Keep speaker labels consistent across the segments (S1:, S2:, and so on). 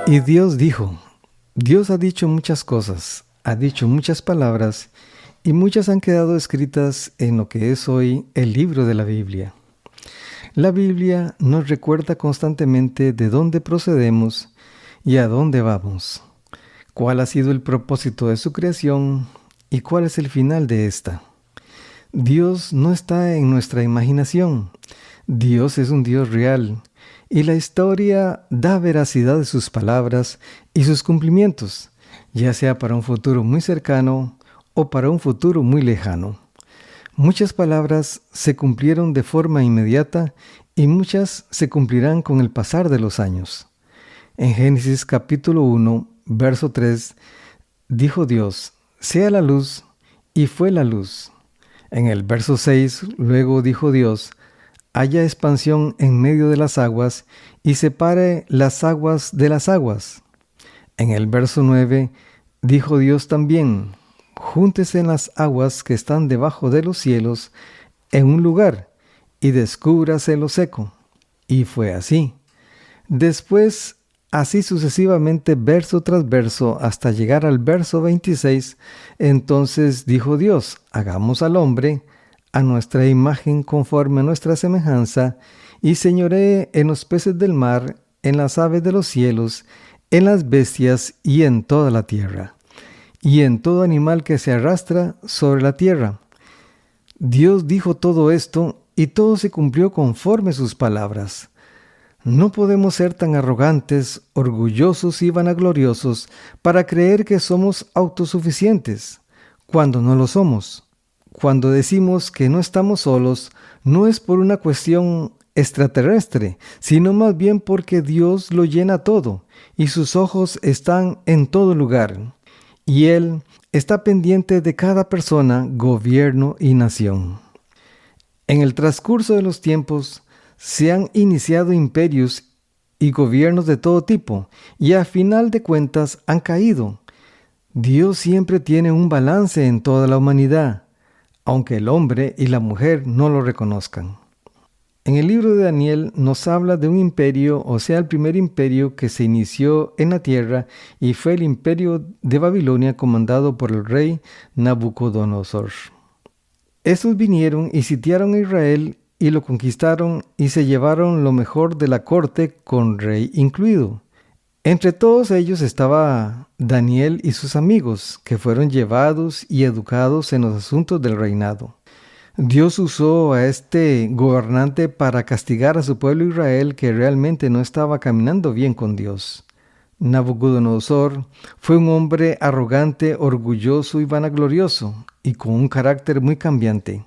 S1: Y Dios dijo, Dios ha dicho muchas cosas, ha dicho muchas palabras, y muchas han quedado escritas en lo que es hoy el libro de la Biblia. La Biblia nos recuerda constantemente de dónde procedemos y a dónde vamos, cuál ha sido el propósito de su creación y cuál es el final de esta. Dios no está en nuestra imaginación. Dios es un Dios real, y la historia da veracidad de sus palabras y sus cumplimientos, ya sea para un futuro muy cercano o para un futuro muy lejano. Muchas palabras se cumplieron de forma inmediata y muchas se cumplirán con el pasar de los años. En Génesis capítulo 1, verso 3, dijo Dios, sea la luz, y fue la luz. En el verso 6, luego dijo Dios, haya expansión en medio de las aguas, y separe las aguas de las aguas. En el verso 9, dijo Dios también, júntese las aguas que están debajo de los cielos en un lugar, y descúbrase lo seco. Y fue así. Después, así sucesivamente, verso tras verso, hasta llegar al verso 26, entonces dijo Dios, hagamos al hombre a nuestra imagen conforme a nuestra semejanza, y señoree en los peces del mar, en las aves de los cielos, en las bestias y en toda la tierra, y en todo animal que se arrastra sobre la tierra. Dios dijo todo esto, y todo se cumplió conforme sus palabras. No podemos ser tan arrogantes, orgullosos y vanagloriosos para creer que somos autosuficientes, cuando no lo somos. Cuando decimos que no estamos solos, no es por una cuestión extraterrestre, sino más bien porque Dios lo llena todo, y sus ojos están en todo lugar, y Él está pendiente de cada persona, gobierno y nación. En el transcurso de los tiempos, se han iniciado imperios y gobiernos de todo tipo, y a final de cuentas han caído. Dios siempre tiene un balance en toda la humanidad, aunque el hombre y la mujer no lo reconozcan. En el libro de Daniel nos habla de un imperio, o sea, el primer imperio que se inició en la tierra, y fue el imperio de Babilonia comandado por el rey Nabucodonosor. Estos vinieron y sitiaron a Israel y lo conquistaron y se llevaron lo mejor de la corte, con rey incluido. Entre todos ellos estaba Daniel y sus amigos, que fueron llevados y educados en los asuntos del reinado. Dios usó a este gobernante para castigar a su pueblo Israel, que realmente no estaba caminando bien con Dios. Nabucodonosor fue un hombre arrogante, orgulloso y vanaglorioso, y con un carácter muy cambiante.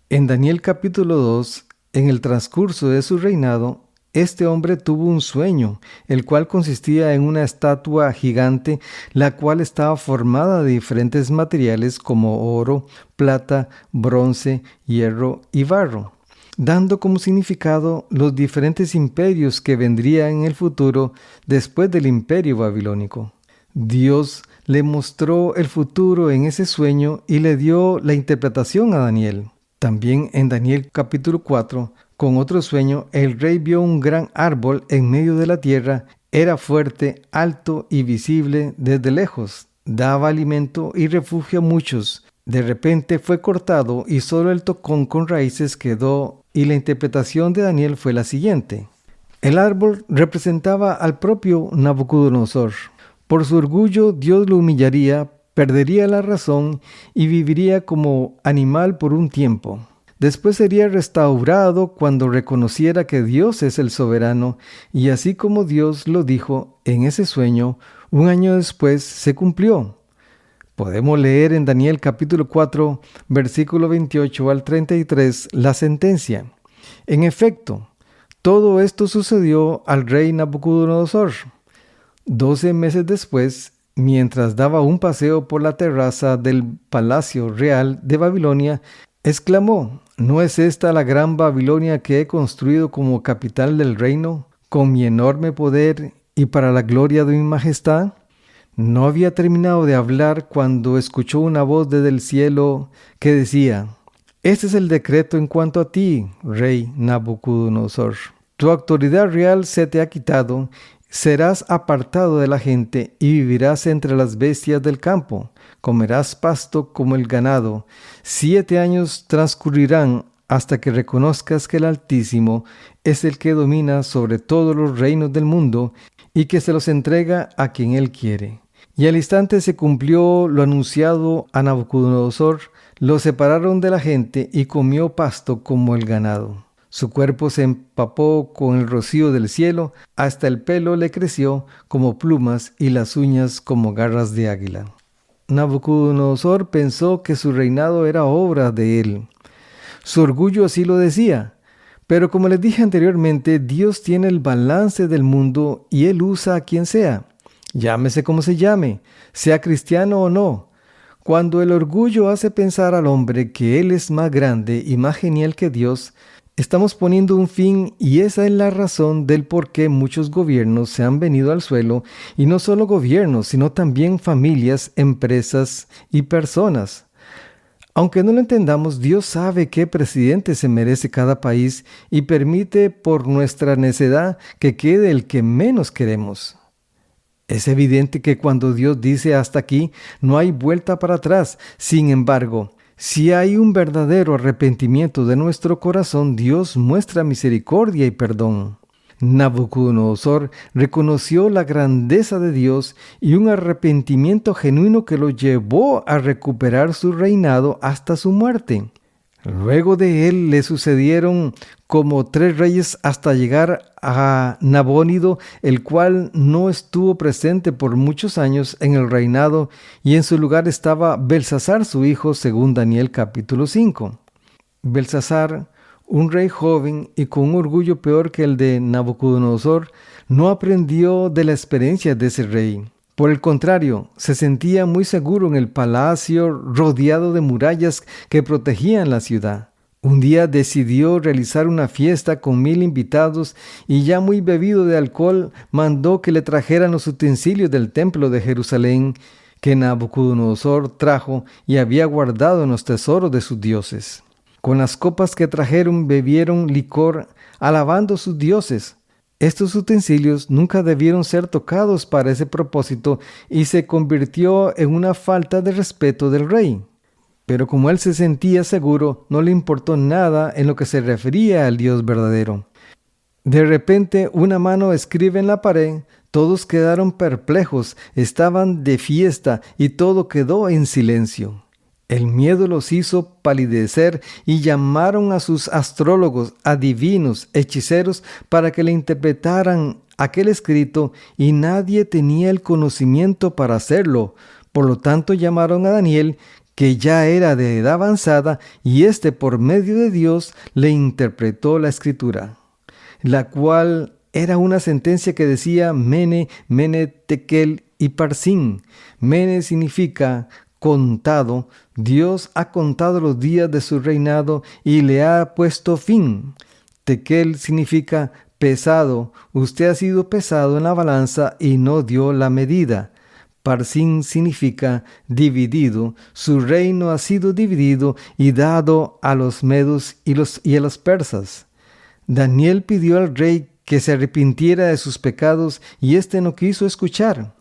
S1: En Daniel capítulo 2, en el transcurso de su reinado, este hombre tuvo un sueño, el cual consistía en una estatua gigante, la cual estaba formada de diferentes materiales como oro, plata, bronce, hierro y barro, dando como significado los diferentes imperios que vendrían en el futuro después del imperio babilónico. Dios le mostró el futuro en ese sueño y le dio la interpretación a Daniel. También en Daniel capítulo 4, con otro sueño, el rey vio un gran árbol en medio de la tierra. Era fuerte, alto y visible desde lejos. Daba alimento y refugio a muchos. De repente fue cortado y solo el tocón con raíces quedó, y la interpretación de Daniel fue la siguiente. El árbol representaba al propio Nabucodonosor. Por su orgullo, Dios lo humillaría, perdería la razón y viviría como animal por un tiempo. Después sería restaurado cuando reconociera que Dios es el soberano, y así como Dios lo dijo en ese sueño, un año después se cumplió. Podemos leer en Daniel capítulo 4, versículo 28 al 33, la sentencia. En efecto, todo esto sucedió al rey Nabucodonosor. 12 meses después, mientras daba un paseo por la terraza del Palacio Real de Babilonia, exclamó, ¿no es esta la gran Babilonia que he construido como capital del reino, con mi enorme poder y para la gloria de mi majestad? No había terminado de hablar cuando escuchó una voz desde el cielo que decía, este es el decreto en cuanto a ti, rey Nabucodonosor. Tu autoridad real se te ha quitado Serás apartado de la gente y vivirás entre las bestias del campo. Comerás pasto como el ganado. 7 años transcurrirán hasta que reconozcas que el Altísimo es el que domina sobre todos los reinos del mundo y que se los entrega a quien Él quiere. Y al instante se cumplió lo anunciado a Nabucodonosor. Lo separaron de la gente y comió pasto como el ganado. Su cuerpo se empapó con el rocío del cielo, hasta el pelo le creció como plumas y las uñas como garras de águila. Nabucodonosor pensó que su reinado era obra de él. Su orgullo así lo decía. Pero como les dije anteriormente, Dios tiene el balance del mundo y Él usa a quien sea. Llámese como se llame, sea cristiano o no. Cuando el orgullo hace pensar al hombre que él es más grande y más genial que Dios, estamos poniendo un fin, y esa es la razón del por qué muchos gobiernos se han venido al suelo, y no solo gobiernos, sino también familias, empresas y personas. Aunque no lo entendamos, Dios sabe qué presidente se merece cada país y permite por nuestra necedad que quede el que menos queremos. Es evidente que cuando Dios dice hasta aquí, no hay vuelta para atrás. Sin embargo, si hay un verdadero arrepentimiento de nuestro corazón, Dios muestra misericordia y perdón. Nabucodonosor reconoció la grandeza de Dios y un arrepentimiento genuino que lo llevó a recuperar su reinado hasta su muerte. Luego de él le sucedieron como 3 reyes hasta llegar a Nabónido, el cual no estuvo presente por muchos años en el reinado, y en su lugar estaba Belsasar su hijo, según Daniel capítulo 5. Belsasar, un rey joven y con un orgullo peor que el de Nabucodonosor, no aprendió de la experiencia de ese rey. Por el contrario, se sentía muy seguro en el palacio rodeado de murallas que protegían la ciudad. Un día decidió realizar una fiesta con 1000 invitados y ya muy bebido de alcohol, mandó que le trajeran los utensilios del templo de Jerusalén que Nabucodonosor trajo y había guardado en los tesoros de sus dioses. Con las copas que trajeron bebieron licor, alabando sus dioses. Estos utensilios nunca debieron ser tocados para ese propósito y se convirtió en una falta de respeto del rey. Pero como él se sentía seguro, no le importó nada en lo que se refería al Dios verdadero. De repente, una mano escribe en la pared. Todos quedaron perplejos, estaban de fiesta y todo quedó en silencio. El miedo los hizo palidecer y llamaron a sus astrólogos, adivinos, hechiceros para que le interpretaran aquel escrito, y nadie tenía el conocimiento para hacerlo. Por lo tanto llamaron a Daniel, que ya era de edad avanzada, y éste por medio de Dios le interpretó la escritura, la cual era una sentencia que decía Mene, Mene, Tekel y Parsin. Mene significa contado. Dios ha contado los días de su reinado y le ha puesto fin. Tekel significa pesado. Usted ha sido pesado en la balanza y no dio la medida. Parsin significa dividido. Su reino ha sido dividido y dado a los medos y a los persas. Daniel pidió al rey que se arrepintiera de sus pecados y éste no quiso escuchar.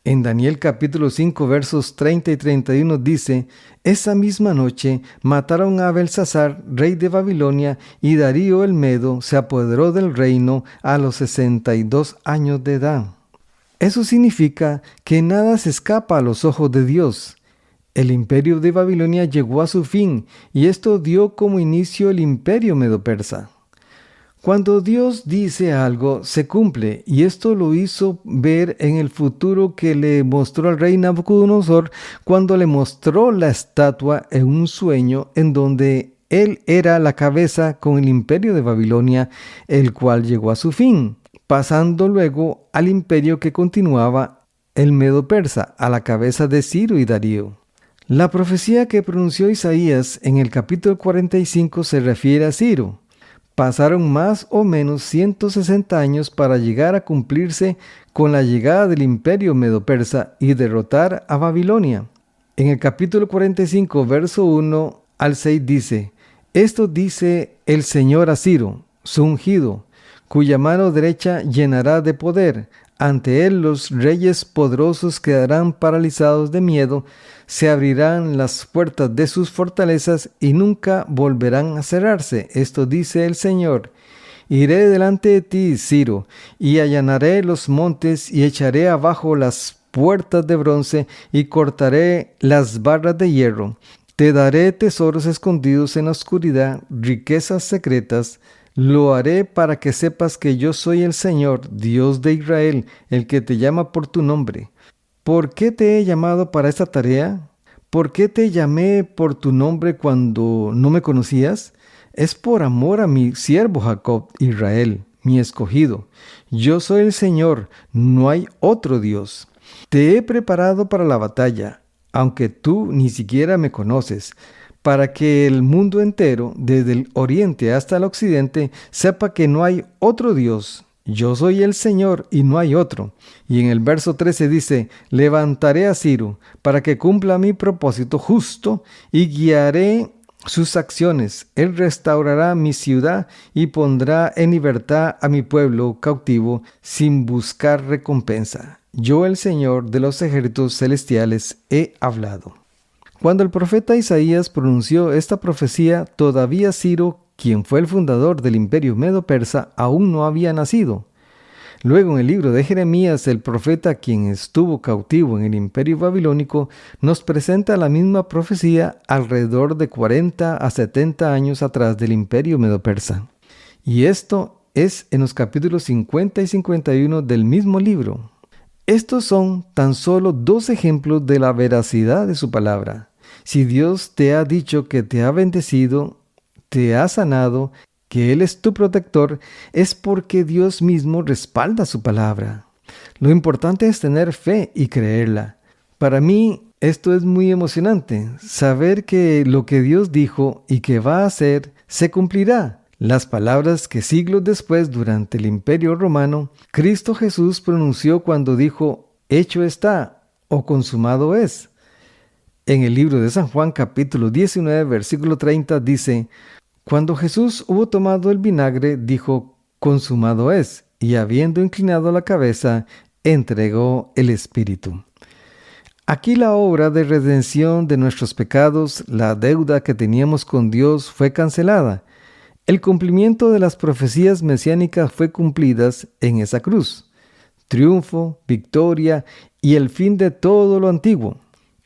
S1: En Daniel capítulo 5 versos 30 y 31 dice: esa misma noche mataron a Belsasar, rey de Babilonia, y Darío el Medo se apoderó del reino a los 62 años de edad. Eso significa que nada se escapa a los ojos de Dios. El imperio de Babilonia llegó a su fin, y esto dio como inicio el imperio medo-persa. Cuando Dios dice algo, se cumple, y esto lo hizo ver en el futuro que le mostró al rey Nabucodonosor cuando le mostró la estatua en un sueño en donde él era la cabeza con el imperio de Babilonia, el cual llegó a su fin, pasando luego al imperio que continuaba, el Medo-Persa, a la cabeza de Ciro y Darío. La profecía que pronunció Isaías en el capítulo 45 se refiere a Ciro. Pasaron más o menos 160 años para llegar a cumplirse con la llegada del imperio medo-persa y derrotar a Babilonia. En el capítulo 45, verso 1 al 6 dice: esto dice el Señor a Ciro, su ungido: cuya mano derecha llenará de poder. Ante él los reyes poderosos quedarán paralizados de miedo, se abrirán las puertas de sus fortalezas y nunca volverán a cerrarse. Esto dice el Señor. Iré delante de ti, Ciro, y allanaré los montes y echaré abajo las puertas de bronce y cortaré las barras de hierro. Te daré tesoros escondidos en la oscuridad, riquezas secretas. Lo haré para que sepas que yo soy el Señor, Dios de Israel, el que te llama por tu nombre. ¿Por qué te he llamado para esta tarea? ¿Por qué te llamé por tu nombre cuando no me conocías? Es por amor a mi siervo Jacob, Israel, mi escogido. Yo soy el Señor, no hay otro Dios. Te he preparado para la batalla, aunque tú ni siquiera me conoces, para que el mundo entero, desde el oriente hasta el occidente, sepa que no hay otro Dios. Yo soy el Señor y no hay otro. Y en el verso 13 dice, levantaré a Ciro para que cumpla mi propósito justo y guiaré sus acciones. Él restaurará mi ciudad y pondrá en libertad a mi pueblo cautivo sin buscar recompensa. Yo, el Señor de los ejércitos celestiales, he hablado. Cuando el profeta Isaías pronunció esta profecía, todavía Ciro, quien fue el fundador del imperio medo-persa, aún no había nacido. Luego, en el libro de Jeremías, el profeta, quien estuvo cautivo en el imperio babilónico, nos presenta la misma profecía alrededor de 40 a 70 años atrás del imperio medo-persa. Y esto es en los capítulos 50 y 51 del mismo libro. Estos son tan solo 2 ejemplos de la veracidad de su palabra. Si Dios te ha dicho que te ha bendecido, te ha sanado, que Él es tu protector, es porque Dios mismo respalda su palabra. Lo importante es tener fe y creerla. Para mí, esto es muy emocionante, saber que lo que Dios dijo y que va a hacer se cumplirá. Las palabras que siglos después, durante el Imperio Romano, Cristo Jesús pronunció cuando dijo, hecho está o consumado es. En el libro de San Juan capítulo 19 versículo 30 dice, cuando Jesús hubo tomado el vinagre, dijo, consumado es, y habiendo inclinado la cabeza, entregó el Espíritu. Aquí la obra de redención de nuestros pecados, la deuda que teníamos con Dios fue cancelada. El cumplimiento de las profecías mesiánicas fue cumplidas en esa cruz. Triunfo, victoria y el fin de todo lo antiguo.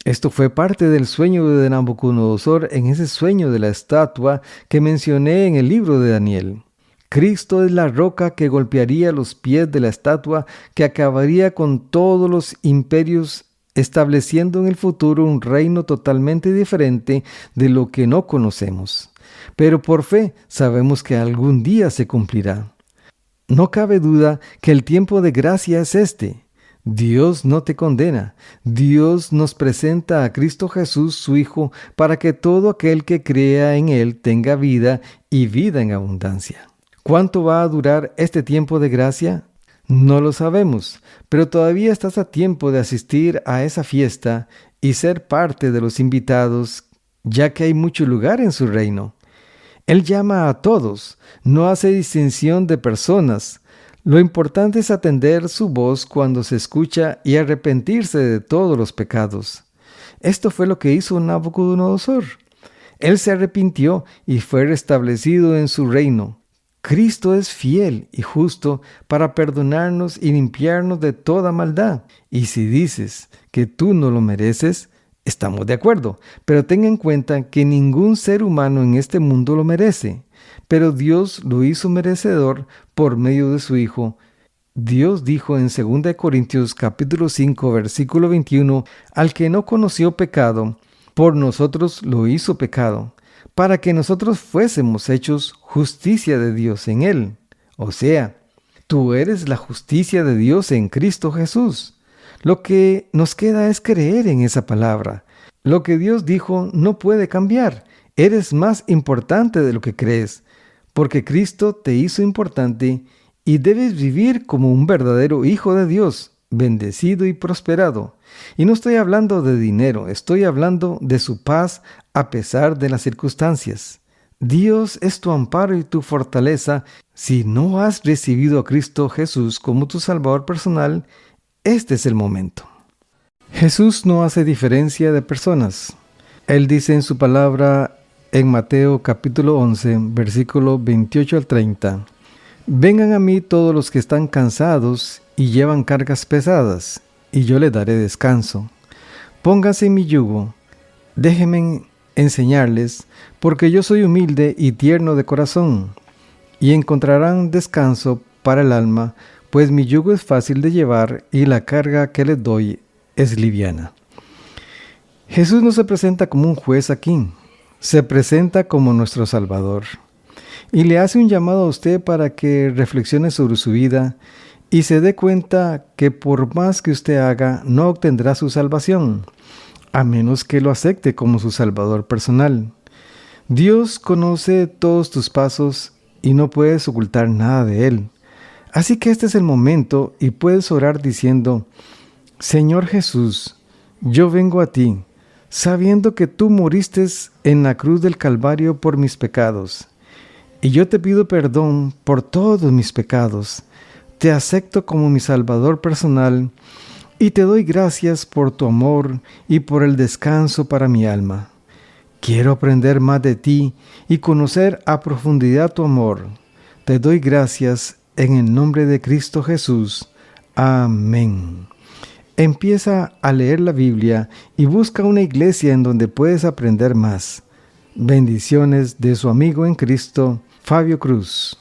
S1: Esto fue parte del sueño de Nabucodonosor en ese sueño de la estatua que mencioné en el libro de Daniel. Cristo es la roca que golpearía los pies de la estatua, que acabaría con todos los imperios, estableciendo en el futuro un reino totalmente diferente de lo que no conocemos. Pero por fe sabemos que algún día se cumplirá. No cabe duda que el tiempo de gracia es este. Dios no te condena. Dios nos presenta a Cristo Jesús, su Hijo, para que todo aquel que crea en Él tenga vida y vida en abundancia. ¿Cuánto va a durar este tiempo de gracia? No lo sabemos, pero todavía estás a tiempo de asistir a esa fiesta y ser parte de los invitados, ya que hay mucho lugar en su reino. Él llama a todos, no hace distinción de personas. Lo importante es atender su voz cuando se escucha y arrepentirse de todos los pecados. Esto fue lo que hizo Nabucodonosor. Él se arrepintió y fue restablecido en su reino. Cristo es fiel y justo para perdonarnos y limpiarnos de toda maldad. Y si dices que tú no lo mereces, estamos de acuerdo, pero ten en cuenta que ningún ser humano en este mundo lo merece. Pero Dios lo hizo merecedor por medio de su Hijo. Dios dijo en 2 Corintios capítulo 5 versículo 21, al que no conoció pecado, por nosotros lo hizo pecado, para que nosotros fuésemos hechos justicia de Dios en él. O sea, tú eres la justicia de Dios en Cristo Jesús. Lo que nos queda es creer en esa palabra. Lo que Dios dijo no puede cambiar. Eres más importante de lo que crees, porque Cristo te hizo importante y debes vivir como un verdadero hijo de Dios, bendecido y prosperado. Y no estoy hablando de dinero, estoy hablando de su paz a pesar de las circunstancias. Dios es tu amparo y tu fortaleza. Si no has recibido a Cristo Jesús como tu Salvador personal, este es el momento. Jesús no hace diferencia de personas. Él dice en su palabra en Mateo capítulo 11, versículo 28 al 30, «Vengan a mí todos los que están cansados y llevan cargas pesadas, y yo les daré descanso. Pónganse en mi yugo, déjenme enseñarles, porque yo soy humilde y tierno de corazón, y encontrarán descanso para el alma, pues mi yugo es fácil de llevar y la carga que les doy es liviana». Jesús no se presenta como un juez aquí, se presenta como nuestro Salvador, y le hace un llamado a usted para que reflexione sobre su vida y se dé cuenta que por más que usted haga, no obtendrá su salvación, a menos que lo acepte como su Salvador personal. Dios conoce todos tus pasos y no puedes ocultar nada de Él. Así que este es el momento y puedes orar diciendo: Señor Jesús, yo vengo a ti, sabiendo que tú moriste en la cruz del Calvario por mis pecados. Y yo te pido perdón por todos mis pecados. Te acepto como mi Salvador personal y te doy gracias por tu amor y por el descanso para mi alma. Quiero aprender más de ti y conocer a profundidad tu amor. Te doy gracias en el nombre de Cristo Jesús. Amén. Empieza a leer la Biblia y busca una iglesia en donde puedes aprender más. Bendiciones de su amigo en Cristo, Fabio Cruz.